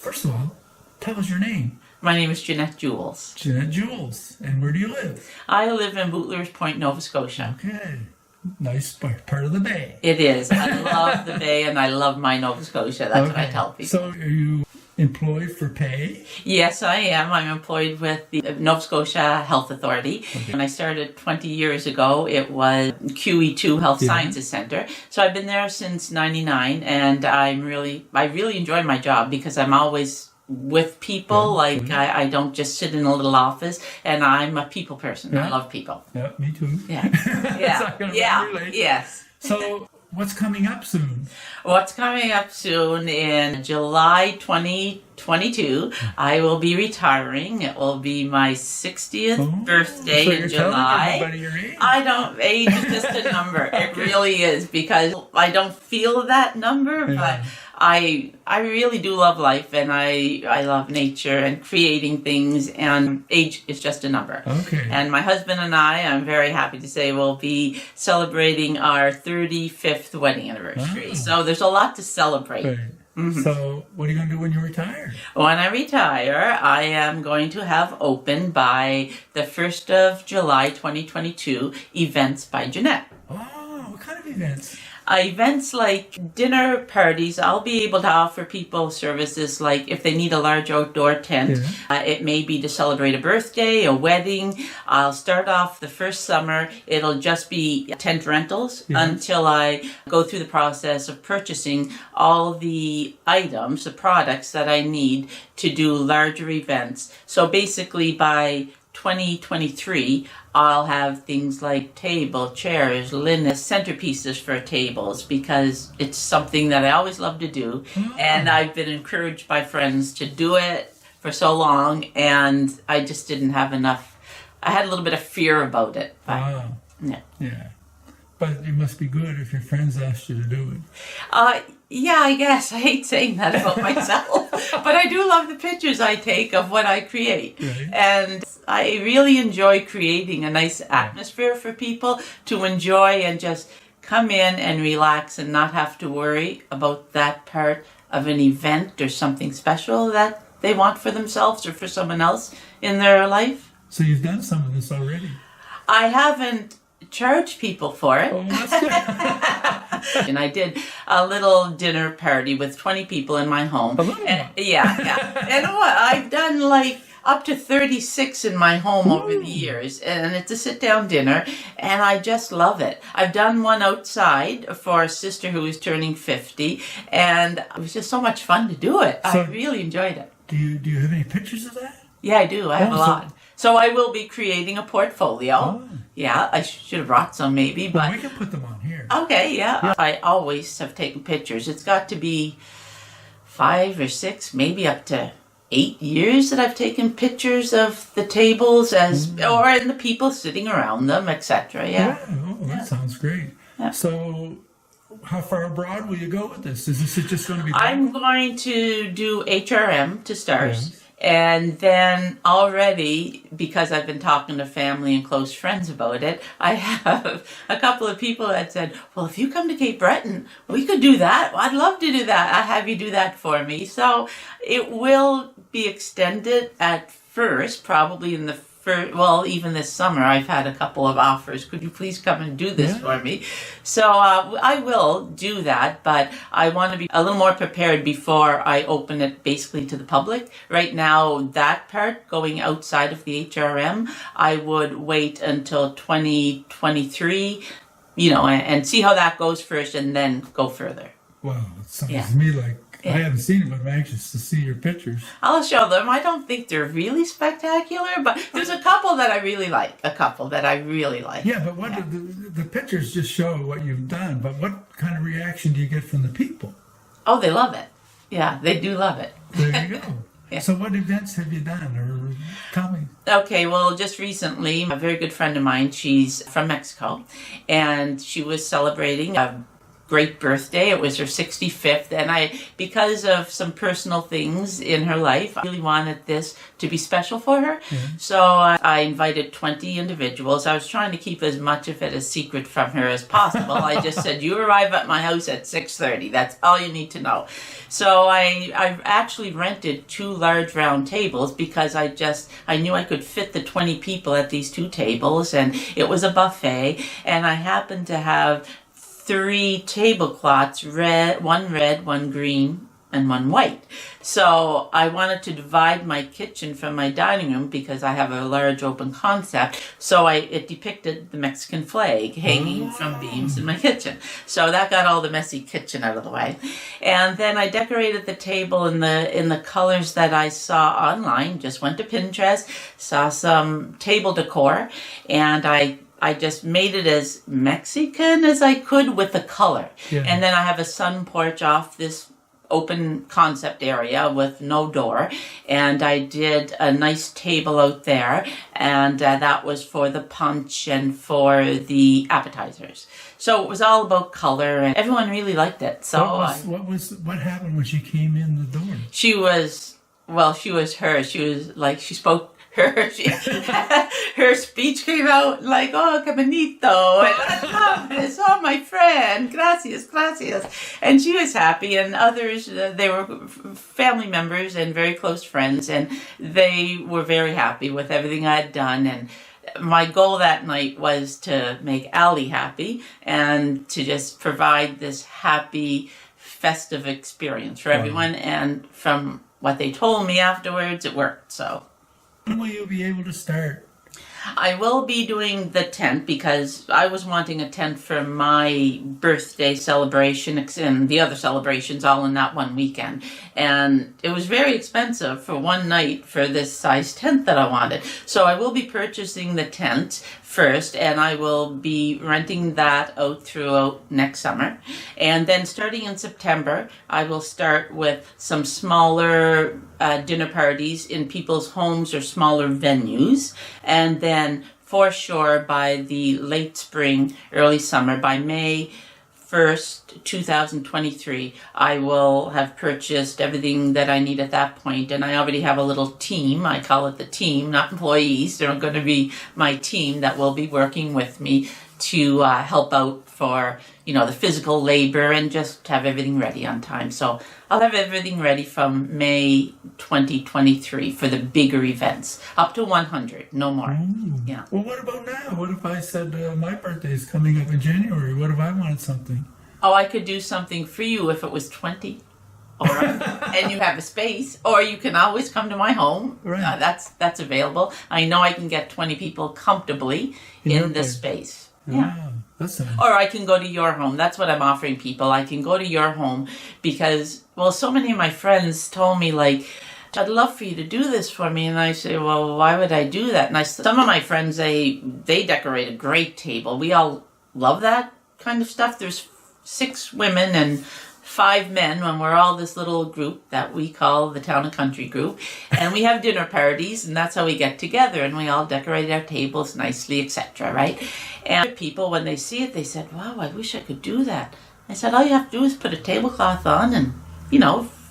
First of all, tell us your name. My name is Jeannette Jewells. Jeannette Jewells. And where do you live? I live in Bootlers Point, Nova Scotia. Okay. Nice part of the bay. It is. I love the bay and I love my Nova Scotia. That's what I tell people. So are you employed for pay? Yes, I am. I'm employed with the Nova Scotia Health Authority. Okay. When I started 20 years ago, it was QE2 Health Sciences Center. So I've been there since '99, and I really enjoy my job because I'm always with people. I don't just sit in a little office, and I'm a people person. Yeah. I love people. Yeah, me too. Yeah. Yeah. Yes. So what's coming up soon? What's coming up soon in July 2022, I will be retiring. It will be my 60th birthday so in you're July. Telling everybody your age? I don't, age is just a number. It really is, because I don't feel that number, but I really do love life, and I love nature and creating things, and age is just a number. Okay. And my husband and I'm very happy to say, will be celebrating our 35th wedding anniversary. So there's a lot to celebrate. Right. Mm-hmm. So what are you going to do when you retire? When I retire, I am going to have open by the 1st of July 2022 events by Jeannette. Oh, what kind of events? Events like dinner parties. I'll be able to offer people services like if they need a large outdoor tent. It may be to celebrate a birthday, a wedding. I'll start off the first summer. It'll just be tent rentals until I go through the process of purchasing all the items, the products that I need to do larger events. So basically by 2023, I'll have things like table, chairs, linen, centerpieces for tables, because it's something that I always love to do. And I've been encouraged by friends to do it for so long, and I just didn't have enough. I had a little bit of fear about it. But, yeah. But it must be good if your friends asked you to do it. Yeah, I guess. I hate saying that about myself, but I do love the pictures I take of what I create. Right. And I really enjoy creating a nice atmosphere for people to enjoy and just come in and relax and not have to worry about that part of an event or something special that they want for themselves or for someone else in their life. So you've done some of this already? I haven't charged people for it. Oh, that's good. And I did a little dinner party with 20 people in my home. A little one? Yeah. And what? I've done like up to 36 in my home over the years. And it's a sit-down dinner, and I just love it. I've done one outside for a sister who was turning 50, and it was just so much fun to do it. So, I really enjoyed it. Do you have any pictures of that? Yeah, I do. I have a lot. So I will be creating a portfolio. Oh. Yeah, I should have brought some maybe, but... Well, we can put them on here. Okay, yeah. I always have taken pictures. It's got to be 5 or 6, maybe up to 8 years that I've taken pictures of the tables or and the people sitting around them, etc. Yeah. That sounds great. Yeah. So how far abroad will you go with this? Is this just going to be... I'm going to do HRM to start. Yes. And then already, because I've been talking to family and close friends about it, I have a couple of people that said, well, if you come to Cape Breton, we could do that. I'd love to do that. I'll have you do that for me. So it will be extended at first, probably in the even this summer, I've had a couple of offers. Could you please come and do this for me? So I will do that, but I want to be a little more prepared before I open it basically to the public. Right now, that part, going outside of the HRM, I would wait until 2023, and see how that goes first and then go further. Wow, it sounds to me like I haven't seen it, but I'm anxious to see your pictures. I'll show them. I don't think they're really spectacular, but there's a couple that I really like. Yeah, but what the pictures just show what you've done, but what kind of reaction do you get from the people? Oh, they love it. Yeah, they do love it. There you go. So what events have you done, or tell me? Okay, well, just recently, a very good friend of mine, she's from Mexico, and she was celebrating a great birthday. It was her 65th, and because of some personal things in her life, I really wanted this to be special for her. So I invited 20 individuals. I was trying to keep as much of it a secret from her as possible. I just said, you arrive at my house at 6:30. That's all you need to know. So I actually rented 2 large round tables because I knew I could fit the 20 people at these 2 tables, and it was a buffet, and I happened to have 3 tablecloths, one red, one green, and one white. So I wanted to divide my kitchen from my dining room because I have a large open concept. So it depicted the Mexican flag hanging from beams in my kitchen. So that got all the messy kitchen out of the way. And then I decorated the table in the colors that I saw online. Just went to Pinterest, saw some table decor, and I just made it as Mexican as I could with the color. And then I have a sun porch off this open concept area with no door, and I did a nice table out there, and that was for the punch and for the appetizers. So it was all about color, and everyone really liked it. So what happened when she came in the door? She was her. She was like, she spoke her speech came out like, oh, que bonito, and oh, my friend, gracias. And she was happy, and others, they were family members and very close friends, and they were very happy with everything I had done. And my goal that night was to make Allie happy and to just provide this happy, festive experience for everyone. And from what they told me afterwards, it worked, so. When will you be able to start? I will be doing the tent because I was wanting a tent for my birthday celebration and the other celebrations all in that one weekend. And it was very expensive for one night for this size tent that I wanted. So I will be purchasing the tent first, and I will be renting that out throughout next summer. And then starting in September, I will start with some smaller dinner parties in people's homes or smaller venues. And then for sure by the late spring, early summer, by May 1st, 2023, I will have purchased everything that I need at that point, and I already have a little team. I call it the team, not employees. They're going to be my team that will be working with me to help out for, the physical labor and just have everything ready on time. So I'll have everything ready from May 2023 for the bigger events, up to 100, no more. Yeah. Well, what about now? What if I said my birthday is coming up in January? What if I wanted something? Oh, I could do something for you if it was 20. And you have a space, or you can always come to my home. Right. That's available. I know I can get 20 people comfortably in the space. Yeah. That's nice. Or I can go to your home. That's what I'm offering people. I can go to your home because, so many of my friends told me, like, I'd love for you to do this for me. And I say, well, why would I do that? And some of my friends, they decorate a great table. We all love that kind of stuff. There's 6 women and 5 men when we're all this little group that we call the Town and Country group, and we have dinner parties, and that's how we get together, and we all decorate our tables nicely, etc., right? And people, when they see it, they said, wow, I wish I could do that. I said, all you have to do is put a tablecloth on and,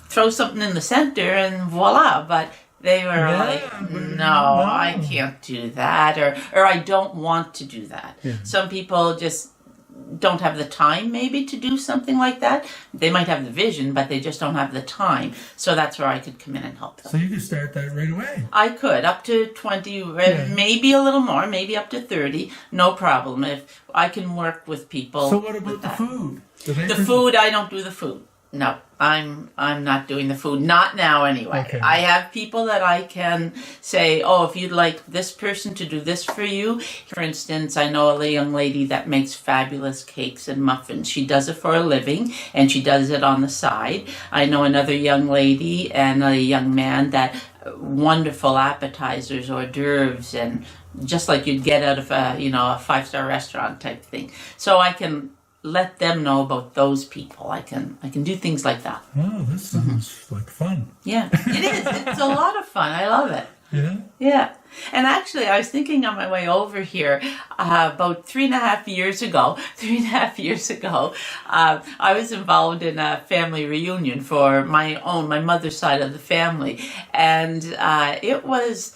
throw something in the center and voila. But they were like, no, I can't do that, or I don't want to do that. Yeah. Some people just don't have the time maybe to do something like that. They might have the vision, but they just don't have the time. So that's where I could come in and help them. So you could start that right away. I could, up to 20, maybe a little more, maybe up to 30, no problem. If I can work with people. So what about the food? The food, I don't do the food. No, I'm not doing the food. Not now anyway. Okay. I have people that I can say, oh, if you'd like this person to do this for you. For instance, I know a young lady that makes fabulous cakes and muffins. She does it for a living, and she does it on the side. I know another young lady and a young man that wonderful appetizers, hors d'oeuvres, and just like you'd get out of a 5-star restaurant type thing. So I can let them know about those people. I can do things like that. Oh, this sounds like fun. Yeah, it is. It's a lot of fun. I love it. Yeah? Yeah. And actually, I was thinking on my way over here, about 3.5 years ago, I was involved in a family reunion for my mother's side of the family. And it was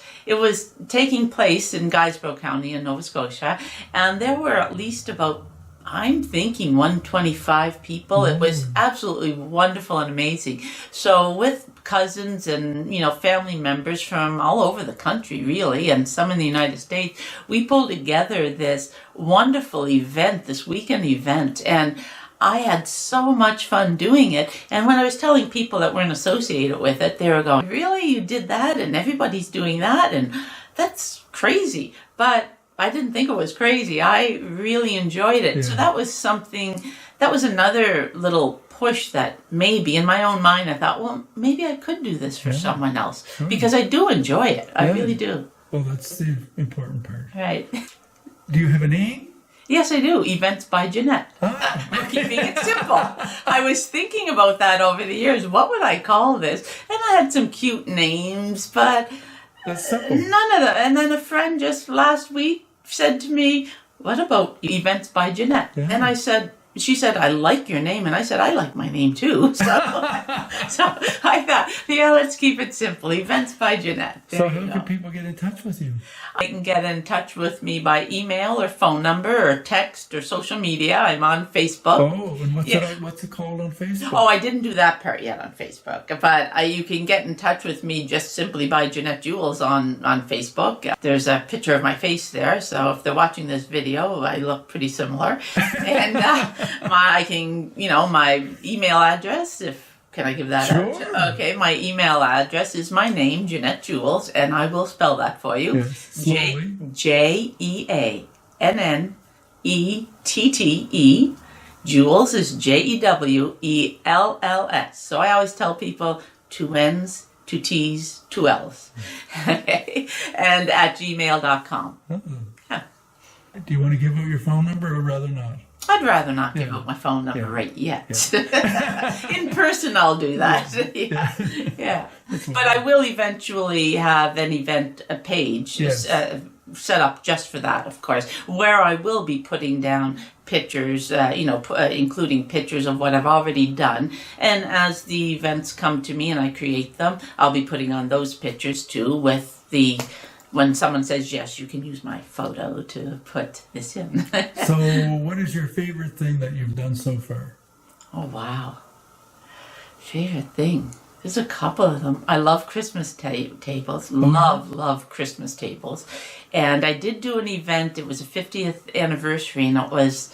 taking place in Guysborough County in Nova Scotia. And there were at least about, I'm thinking 125 people. It was absolutely wonderful and amazing. So with cousins and, family members from all over the country, really, and some in the United States, we pulled together this wonderful event, this weekend event, and I had so much fun doing it. And when I was telling people that weren't associated with it, they were going, really, you did that? And everybody's doing that? And that's crazy. But I didn't think it was crazy. I really enjoyed it. Yeah. So that was another little push that maybe in my own mind I thought, well, maybe I could do this for someone else. Sure. Because I do enjoy it. I really do. Well, that's the important part. Right. Do you have a name? Yes, I do. Events by Jeannette. Ah, okay. Keeping it simple. I was thinking about that over the years. What would I call this? And I had some cute names, but that's simple. None of them. And then a friend just last week said to me, what about Events by Jeannette? Yeah. And she said, I like your name. And I said, I like my name too. So I thought, yeah, let's keep it simple. Events by Jeannette. So how can people get in touch with you? They can get in touch with me by email or phone number or text or social media. I'm on Facebook. Oh, and what's it called on Facebook? Oh, I didn't do that part yet on Facebook. But you can get in touch with me just simply by Jeannette Jewells on Facebook. There's a picture of my face there. So if they're watching this video, I look pretty similar. And my email address, can I give that Sure. out? Okay, my email address is my name, Jeannette Jewells, and I will spell that for you. Yes, slowly. Jeannette. Jewells is Jewells. So I always tell people 2 N's, 2 T's, 2 L's. And at gmail.com. Yeah. Do you want to give out your phone number or rather not? I'd rather not give out my phone number right yet. Yeah. In person, I'll do that. Yeah. But I will eventually have an event page set up just for that, of course, where I will be putting down pictures, including pictures of what I've already done. And as the events come to me and I create them, I'll be putting on those pictures too when someone says, yes, you can use my photo to put this in. So what is your favorite thing that you've done so far? Oh, wow. Favorite thing. There's a couple of them. I love Christmas tables. Love Christmas tables. And I did do an event. It was a 50th anniversary, and it was,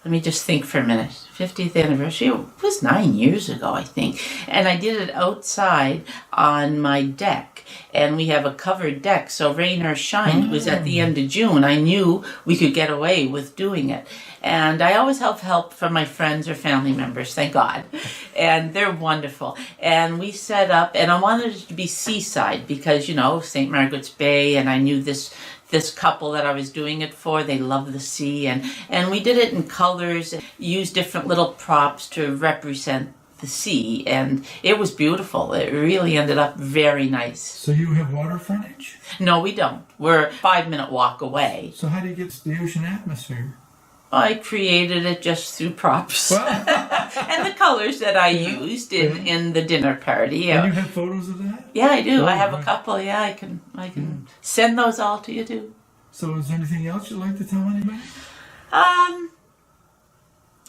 let me just think for a minute. 50th anniversary. It was 9 years ago, I think. And I did it outside on my deck. And we have a covered deck, so rain or shine. It was at the end of June. I knew we could get away with doing it. And I always have help from my friends or family members, thank God. And they're wonderful. And we set up, and I wanted it to be seaside because, St. Margaret's Bay, and I knew this couple that I was doing it for, they love the sea. And we did it in colors, used different little props to represent the sea, and it was beautiful. It really ended up very nice. So you have water frontage? No, we don't. We're a 5-minute walk away. So how do you get the ocean atmosphere? I created it just through props. And the colors that I used in the dinner party. And you have photos of that? Yeah, I do. I have a couple. Yeah, I can send those all to you too. So is there anything else you'd like to tell anybody?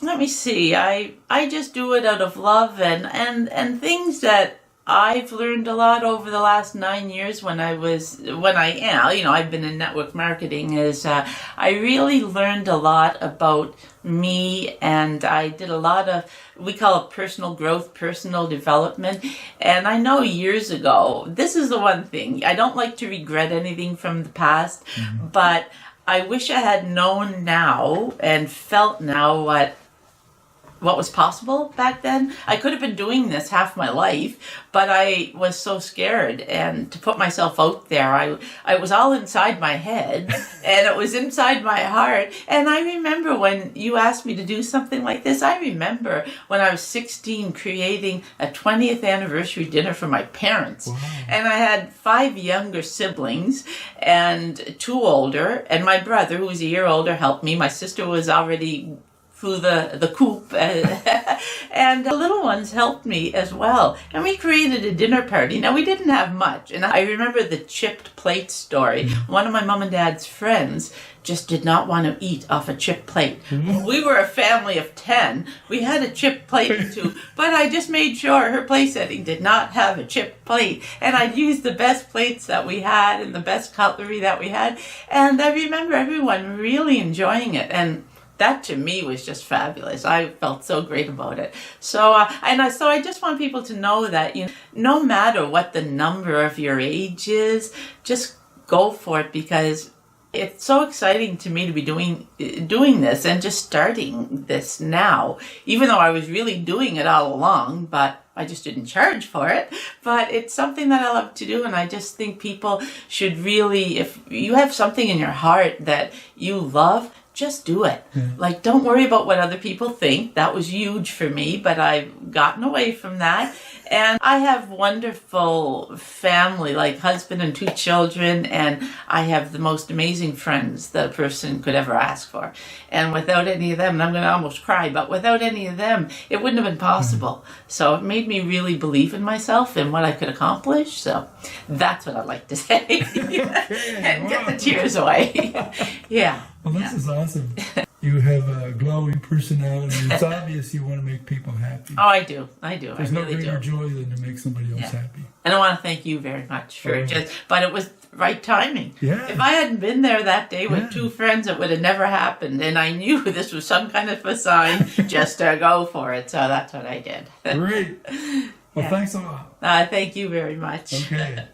Let me see. I just do it out of love and things that I've learned a lot over the last 9 years I've been in network marketing is I really learned a lot about me, and I did a lot of, we call it personal growth, personal development. And I know years ago, this is the one thing, I don't like to regret anything from the past, but I wish I had known now and felt now what what was possible back then. I could have been doing this half my life, but I was so scared, and to put myself out there, I was all inside my head and it was inside my heart. And I remember when you asked me to do something like this, I remember when I was 16 creating a 20th anniversary dinner for my parents. Wow. And I had 5 younger siblings and 2 older, and my brother, who was a year older, helped me. My sister was already through the coop, and the little ones helped me as well. And we created a dinner party. Now, we didn't have much, and I remember the chipped plate story. One of my mom and dad's friends just did not want to eat off a chipped plate. We were a family of 10. We had a chipped plate or 2, but I just made sure her place setting did not have a chipped plate. And I used the best plates that we had and the best cutlery that we had. And I remember everyone really enjoying it. And that to me was just fabulous. I felt so great about it. So I just want people to know that, you know, no matter what the number of your age is, just go for it, because it's so exciting to me to be doing this and just starting this now, even though I was really doing it all along, but I just didn't charge for it. But it's something that I love to do, and I just think people should really, if you have something in your heart that you love, just do it. Like, don't worry about what other people think. That was huge for me, but I've gotten away from that. And I have wonderful family, like husband and 2 children, and I have the most amazing friends that a person could ever ask for. And without any of them, and I'm going to almost cry, but without any of them, it wouldn't have been possible. So it made me really believe in myself and what I could accomplish. So that's what I'd like to say. And get the tears away. Yeah. Well, this is awesome. You have a glowing personality. It's obvious you want to make people happy. Oh, I do. There's no greater joy than to make somebody else happy. And I want to thank you very much for but it was right timing. Yeah. If I hadn't been there that day with 2 friends, it would have never happened. And I knew this was some kind of a sign just to go for it. So that's what I did. Great. Well, thanks a lot. Thank you very much. Okay.